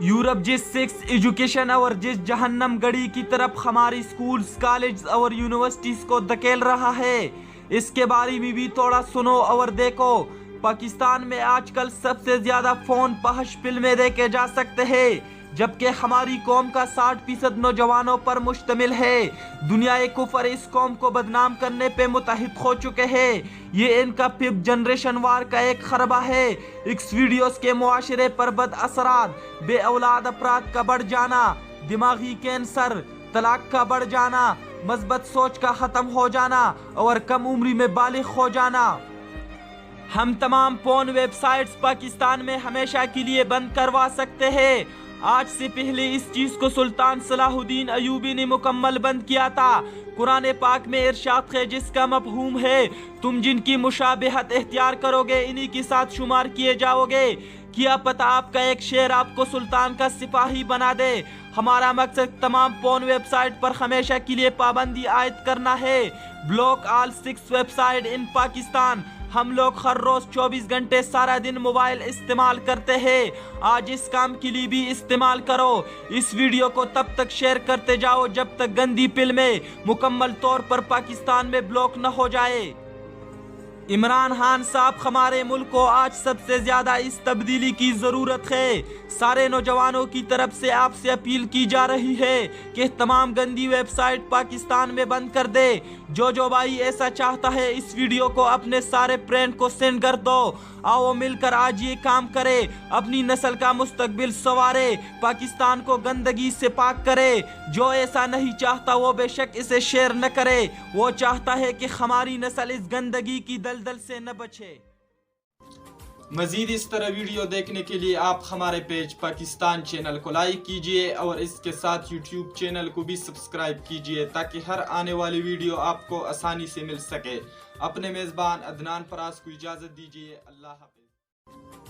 Europe जिस sex education और जिस जहन्नम गड़ी की तरफ हमारी स्कूल्स, कॉलेज और यूनिवर्सिटीज को धकेल रहा है, इसके बारे में भी थोड़ा सुनो और देखो। पाकिस्तान में आजकल सबसे ज्यादा फोन पहश फिल्में देखे जा सकते हैं, जबकि हमारी कौम का 60% नौजवानों पर मुश्तमिल है। दुनिया कुफर इस कौम को बदनाम करने पे मुतहिद हो चुके हैं। ये इनका 5th जनरेशन वार का एक खरबा है। इस वीडियोस के मुआशरे पर बद असरात, बे औलाद अफराद का बढ़ जाना, दिमागी कैंसर, तलाक का बढ़ जाना, मस्बत सोच का ख़त्म हो जाना और कम उम्री में बालिग हो जाना। हम तमाम पोर्न वेबसाइट्स पाकिस्तान में हमेशा के लिए बंद करवा सकते हैं। आज से पहले इस चीज को सुल्तान सलाहुद्दीन अयूबी ने मुकम्मल बंद किया था। कुरान पाक में इरशाद है जिसका मफहूम है, तुम जिनकी मुशाबिहत इख्तियार करोगे इन्हीं के साथ शुमार किए जाओगे। क्या पता आपका एक शेर आपको सुल्तान का सिपाही बना दे। हमारा मकसद तमाम पोर्न वेबसाइट पर हमेशा के लिए पाबंदी आयद करना है। ब्लॉक ऑल 6 वेबसाइट इन पाकिस्तान। हम लोग हर रोज 24 घंटे सारा दिन मोबाइल इस्तेमाल करते हैं। आज इस काम के लिए भी इस्तेमाल करो। इस वीडियो को तब तक शेयर करते जाओ जब तक गंदी फिल्में मुकम्मल तौर पर पाकिस्तान में ब्लॉक न हो जाए। इमरान खान साहब, हमारे मुल्क को आज सबसे ज्यादा इस तब्दीली की जरूरत है। सारे नौजवानों की तरफ से आपसे अपील की जा रही है कि तमाम गंदी वेबसाइट पाकिस्तान में बंद कर दे। जो भाई ऐसा चाहता है इस वीडियो को अपने सारे फ्रेंड को सेंड कर दो। आओ मिलकर आज ये काम करे, अपनी नस्ल का मुस्तकबिल संवारे, पाकिस्तान को गंदगी से पाक करे। जो ऐसा नहीं चाहता वो बेशक इसे शेयर न करे। वो चाहता है कि हमारी नस्ल इस गंदगी की दलदल से न बचे। मजीद इस तरह वीडियो देखने के लिए आप हमारे पेज पाकिस्तान चैनल को लाइक कीजिए और इसके साथ यूट्यूब चैनल को भी सब्सक्राइब कीजिए ताकि हर आने वाली वीडियो आपको आसानी से मिल सके। अपने मेज़बान अदनान फराज को इजाज़त दीजिए। अल्लाह हाफ़िज़।